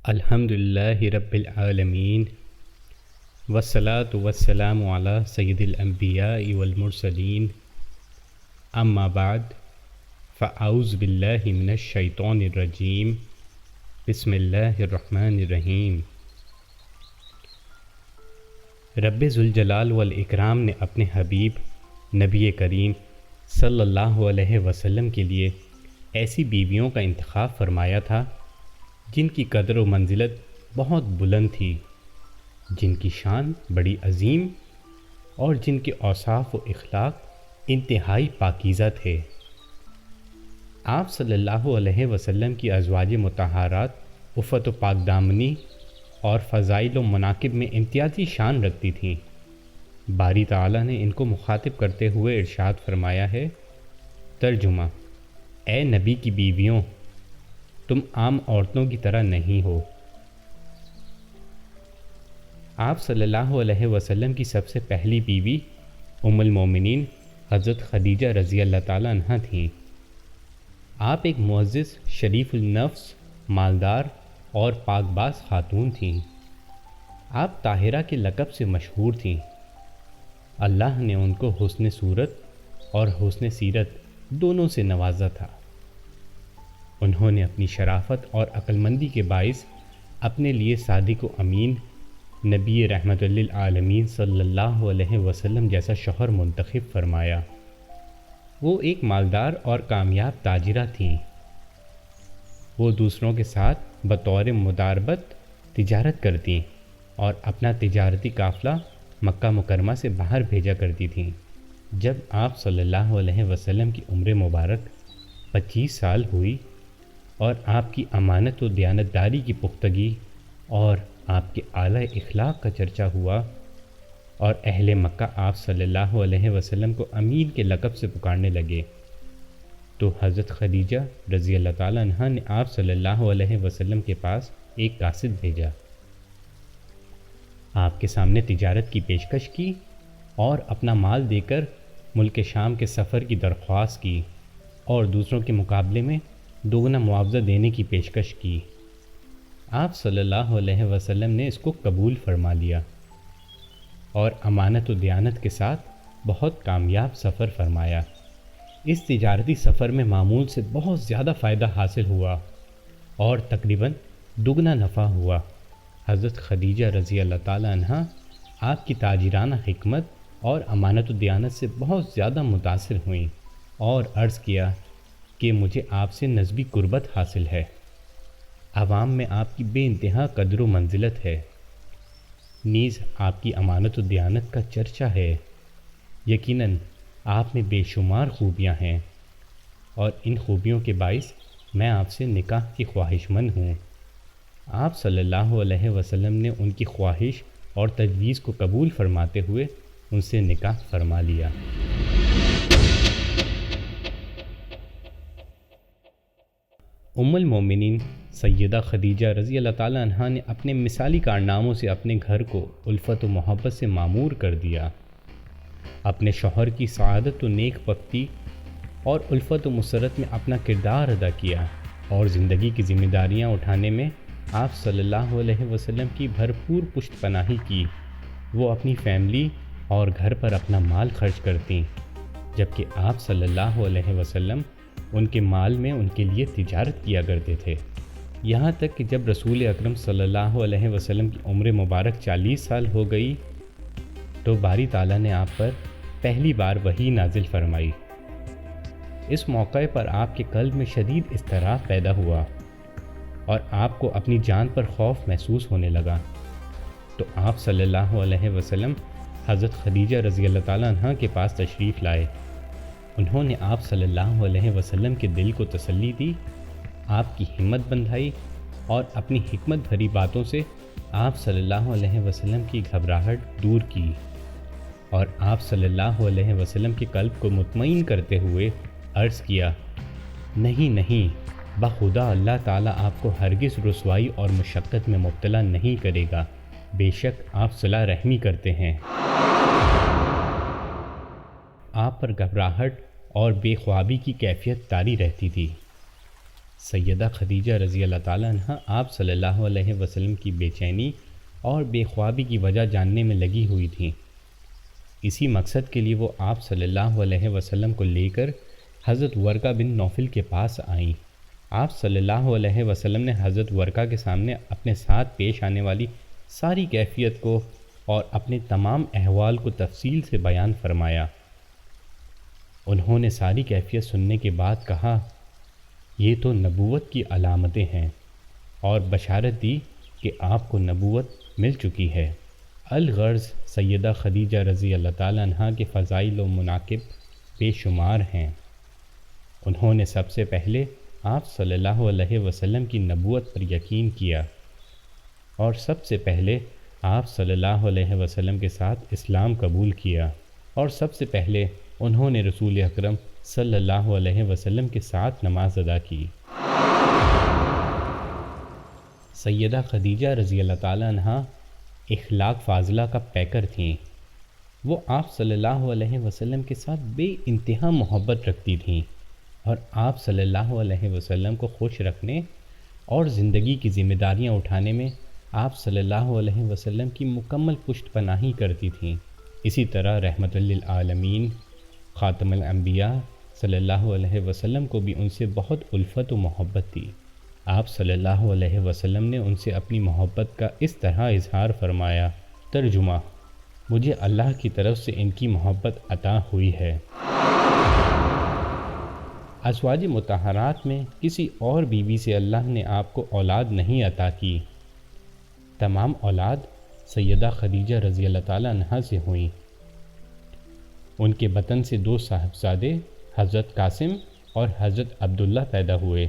الحمد للہ رب العالمین والصلاة والسلام علی سید الانبیاء والمرسلین اما بعد فاعوذ باللہ من الشیطان الرجیم بسم اللہ الرحمن الرحیم۔ رب ذوالجلال والاکرام نے اپنے حبیب نبی کریم صلی اللہ علیہ وسلم کے لیے ایسی بیویوں کا انتخاب فرمایا تھا جن کی قدر و منزلت بہت بلند تھی، جن کی شان بڑی عظیم اور جن کے اوصاف و اخلاق انتہائی پاکیزہ تھے۔ آپ صلی اللہ علیہ وسلم کی ازواج مطہرات عفت و پاک دامنی اور فضائل و مناقب میں امتیازی شان رکھتی تھیں۔ باری تعالیٰ نے ان کو مخاطب کرتے ہوئے ارشاد فرمایا ہے، ترجمہ: اے نبی کی بیویوں، تم عام عورتوں کی طرح نہیں ہو۔ آپ صلی اللہ علیہ وسلم کی سب سے پہلی بیوی ام المومنین حضرت خدیجہ رضی اللہ تعالیٰ عنہ تھیں۔ آپ ایک معزز، شریف النفس، مالدار اور پاک باز خاتون تھیں۔ آپ طاہرہ کے لقب سے مشہور تھیں۔ اللہ نے ان کو حسن صورت اور حسن سیرت دونوں سے نوازا تھا۔ انہوں نے اپنی شرافت اور عقل مندی کے باعث اپنے لیے صادق و امین نبی رحمت للعالمین صلی اللہ علیہ وسلم جیسا شوہر منتخب فرمایا۔ وہ ایک مالدار اور کامیاب تاجرہ تھیں۔ وہ دوسروں کے ساتھ بطور مداربت تجارت کرتی اور اپنا تجارتی قافلہ مکہ مکرمہ سے باہر بھیجا کرتی تھیں۔ جب آپ صلی اللہ علیہ وسلم کی عمر مبارک 25 سال ہوئی اور آپ کی امانت و دیانتداری کی پختگی اور آپ کے اعلیٰ اخلاق کا چرچا ہوا اور اہل مکہ آپ صلی اللہ علیہ وسلم کو امین کے لقب سے پکارنے لگے، تو حضرت خدیجہ رضی اللہ تعالیٰ عنہ نے آپ صلی اللہ علیہ وسلم کے پاس ایک قاصد بھیجا، آپ کے سامنے تجارت کی پیشکش کی اور اپنا مال دے کر ملک شام کے سفر کی درخواست کی اور دوسروں کے مقابلے میں دوگنا معاوضہ دینے کی پیشکش کی۔ آپ صلی اللہ علیہ وسلم نے اس کو قبول فرما لیا اور امانت و دیانت کے ساتھ بہت کامیاب سفر فرمایا۔ اس تجارتی سفر میں معمول سے بہت زیادہ فائدہ حاصل ہوا اور تقریباً دگنا نفع ہوا۔ حضرت خدیجہ رضی اللہ تعالیٰ عنہ آپ کی تاجرانہ حکمت اور امانت و دیانت سے بہت زیادہ متاثر ہوئیں اور عرض کیا کہ مجھے آپ سے نسبی قربت حاصل ہے۔ عوام میں آپ کی بے انتہا قدر و منزلت ہے، نیز آپ کی امانت و دیانت کا چرچا ہے۔ یقیناً آپ میں بے شمار خوبیاں ہیں اور ان خوبیوں کے باعث میں آپ سے نکاح کی خواہش مند ہوں۔ آپ صلی اللہ علیہ وسلم نے ان کی خواہش اور تجویز کو قبول فرماتے ہوئے ان سے نکاح فرما لیا۔ ام المومنین سیدہ خدیجہ رضی اللہ تعالیٰ عنہ نے اپنے مثالی کارناموں سے اپنے گھر کو الفت و محبت سے معمور کر دیا۔ اپنے شوہر کی سعادت و نیک بختی اور الفت و مسرت میں اپنا کردار ادا کیا اور زندگی کی ذمہ داریاں اٹھانے میں آپ صلی اللہ علیہ وسلم کی بھرپور پشت پناہی کی۔ وہ اپنی فیملی اور گھر پر اپنا مال خرچ کرتیں، جبکہ آپ صلی اللہ علیہ وسلم ان کے مال میں ان کے لیے تجارت کیا کرتے تھے، یہاں تک کہ جب رسول اکرم صلی اللہ علیہ وسلم کی عمر مبارک 40 سال ہو گئی تو باری تعالیٰ نے آپ پر پہلی بار وحی نازل فرمائی۔ اس موقع پر آپ کے قلب میں شدید اضطراب پیدا ہوا اور آپ کو اپنی جان پر خوف محسوس ہونے لگا، تو آپ صلی اللہ علیہ وسلم حضرت خدیجہ رضی اللہ تعالیٰ عنہ کے پاس تشریف لائے۔ انہوں نے آپ صلی اللہ علیہ وسلم کے دل کو تسلی دی، آپ کی ہمت بندھائی اور اپنی حکمت بھری باتوں سے آپ صلی اللہ علیہ وسلم کی گھبراہٹ دور کی اور آپ صلی اللہ علیہ وسلم کے قلب کو مطمئن کرتے ہوئے عرض کیا، نہیں، بخدا اللہ تعالیٰ آپ کو ہرگز رسوائی اور مشقت میں مبتلا نہیں کرے گا، بے شک آپ صلہ رحمی کرتے ہیں۔ آپ پر گھبراہٹ اور بے خوابی کی کیفیت طاری رہتی تھی۔ سیدہ خدیجہ رضی اللہ تعالیٰ عنہ آپ صلی اللہ علیہ وسلم کی بے چینی اور بے خوابی کی وجہ جاننے میں لگی ہوئی تھیں۔ اسی مقصد کے لیے وہ آپ صلی اللہ علیہ وسلم کو لے کر حضرت ورقہ بن نوفل کے پاس آئیں۔ آپ صلی اللہ علیہ وسلم نے حضرت ورقہ کے سامنے اپنے ساتھ پیش آنے والی ساری کیفیت کو اور اپنے تمام احوال کو تفصیل سے بیان فرمایا۔ انہوں نے ساری کیفیت سننے کے بعد کہا، یہ تو نبوت کی علامتیں ہیں، اور بشارت دی کہ آپ کو نبوت مل چکی ہے۔ الغرض سیدہ خدیجہ رضی اللہ تعالیٰ عنہ کے فضائل و مناقب بے شمار ہیں۔ انہوں نے سب سے پہلے آپ صلی اللہ علیہ وسلم کی نبوت پر یقین کیا، اور سب سے پہلے آپ صلی اللہ علیہ وسلم کے ساتھ اسلام قبول کیا، اور سب سے پہلے انہوں نے رسول اکرم صلی اللہ علیہ وسلم کے ساتھ نماز ادا کی۔ سیدہ خدیجہ رضی اللہ تعالیٰ عنہ اخلاق فاضلہ کا پیکر تھیں۔ وہ آپ صلی اللہ علیہ وسلم کے ساتھ بے انتہا محبت رکھتی تھیں، اور آپ صلی اللہ علیہ وسلم کو خوش رکھنے اور زندگی کی ذمہ داریاں اٹھانے میں آپ صلی اللہ علیہ وسلم کی مکمل پشت پناہی کرتی تھیں۔ اسی طرح رحمت للعالمین خاتم الانبیاء صلی اللہ علیہ وسلم کو بھی ان سے بہت الفت و محبت تھی۔ آپ صلی اللہ علیہ وسلم نے ان سے اپنی محبت کا اس طرح اظہار فرمایا۔ ترجمہ: مجھے اللہ کی طرف سے ان کی محبت عطا ہوئی ہے۔ ازواج مطہرات میں کسی اور بیوی سے اللہ نے آپ کو اولاد نہیں عطا کی۔ تمام اولاد سیدہ خدیجہ رضی اللہ تعالیٰ عنہ سے ہوئیں۔ ان کے بطن سے 2 صاحبزادے حضرت قاسم اور حضرت عبداللہ پیدا ہوئے،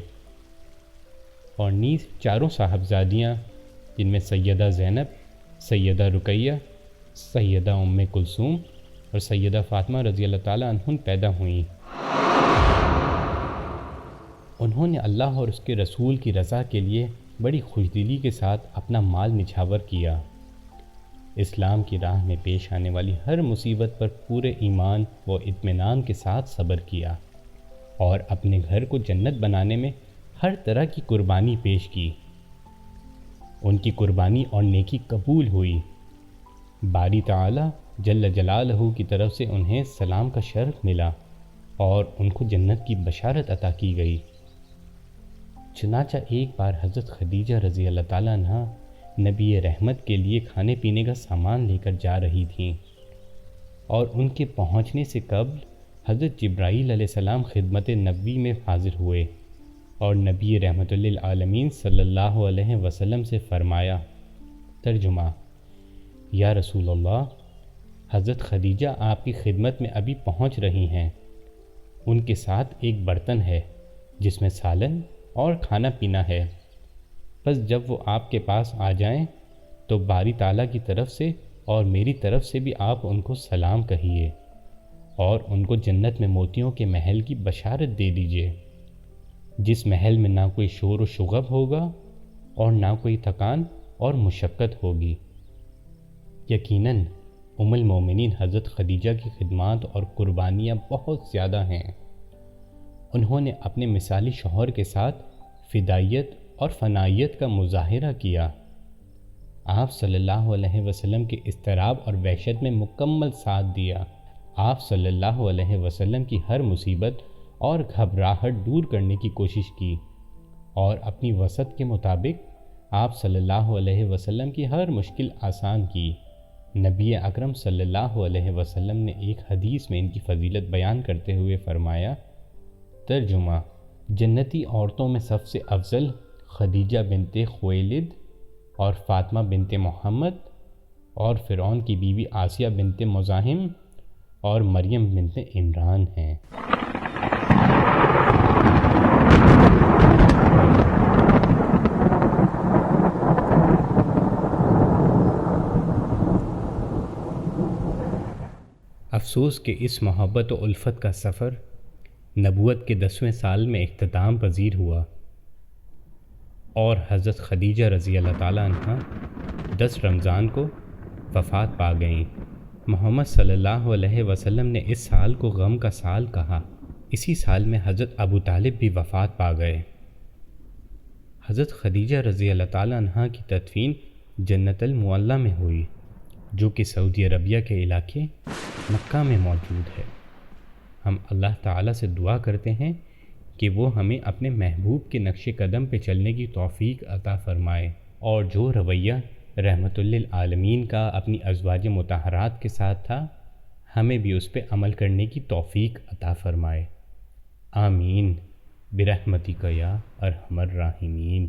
اور نیز 4 صاحبزادیاں جن میں سیدہ زینب، سیدہ رقیہ، سیدہ ام کلثوم اور سیدہ فاطمہ رضی اللہ تعالیٰ عنہن پیدا ہوئیں۔ انہوں نے اللہ اور اس کے رسول کی رضا کے لیے بڑی خوشدلی کے ساتھ اپنا مال نچھاور کیا۔ اسلام کی راہ میں پیش آنے والی ہر مصیبت پر پورے ایمان و اطمینان کے ساتھ صبر کیا، اور اپنے گھر کو جنت بنانے میں ہر طرح کی قربانی پیش کی۔ ان کی قربانی اور نیکی قبول ہوئی۔ باری تعالیٰ جل جلالہ کی طرف سے انہیں سلام کا شرف ملا، اور ان کو جنت کی بشارت عطا کی گئی۔ چنانچہ ایک بار حضرت خدیجہ رضی اللہ تعالیٰ عنہ نبی رحمت کے لیے کھانے پینے کا سامان لے کر جا رہی تھیں، اور ان کے پہنچنے سے قبل حضرت جبرائیل علیہ السلام خدمت نبوی میں حاضر ہوئے، اور نبی رحمت للعالمین صلی اللہ علیہ وسلم سے فرمایا۔ ترجمہ: یا رسول اللہ، حضرت خدیجہ آپ کی خدمت میں ابھی پہنچ رہی ہیں۔ ان کے ساتھ ایک برتن ہے جس میں سالن اور کھانا پینا ہے، بس جب وہ آپ کے پاس آ جائیں تو باری تعالیٰ کی طرف سے اور میری طرف سے بھی آپ ان کو سلام کہیے، اور ان کو جنت میں موتیوں کے محل کی بشارت دے دیجیے، جس محل میں نہ کوئی شور و شغب ہوگا اور نہ کوئی تھکان اور مشقت ہوگی۔ یقیناً ام المومنین حضرت خدیجہ کی خدمات اور قربانیاں بہت زیادہ ہیں۔ انہوں نے اپنے مثالی شوہر کے ساتھ فدائیت اور فنائیت کا مظاہرہ کیا۔ آپ صلی اللہ علیہ وسلم کے اضطراب اور وحشت میں مکمل ساتھ دیا۔ آپ صلی اللہ علیہ وسلم کی ہر مصیبت اور گھبراہٹ دور کرنے کی کوشش کی، اور اپنی وسعت کے مطابق آپ صلی اللہ علیہ وسلم کی ہر مشکل آسان کی۔ نبی اکرم صلی اللہ علیہ وسلم نے ایک حدیث میں ان کی فضیلت بیان کرتے ہوئے فرمایا۔ ترجمہ: جنتی عورتوں میں سب سے افضل خدیجہ بنت خویلد اور فاطمہ بنت محمد اور فرعون کی بیوی آسیہ بنت مزاحم اور مریم بنت عمران ہیں۔ افسوس کہ اس محبت و الفت کا سفر نبوت کے 10ویں سال میں اختتام پذیر ہوا، اور حضرت خدیجہ رضی اللہ تعالیٰ عنہ 10 رمضان کو وفات پا گئیں۔ محمد صلی اللہ علیہ وسلم نے اس سال کو غم کا سال کہا۔ اسی سال میں حضرت ابو طالب بھی وفات پا گئے۔ حضرت خدیجہ رضی اللہ تعالیٰ عنہ کی تدفین جنت المعلیٰ میں ہوئی، جو کہ سعودی عربیہ کے علاقے مکہ میں موجود ہے۔ ہم اللہ تعالیٰ سے دعا کرتے ہیں کہ وہ ہمیں اپنے محبوب کے نقش قدم پہ چلنے کی توفیق عطا فرمائے، اور جو رویہ رحمت للعالمین کا اپنی ازواج مطہرات کے ساتھ تھا، ہمیں بھی اس پہ عمل کرنے کی توفیق عطا فرمائے۔ آمین برحمتک یا ارحم الراحمین۔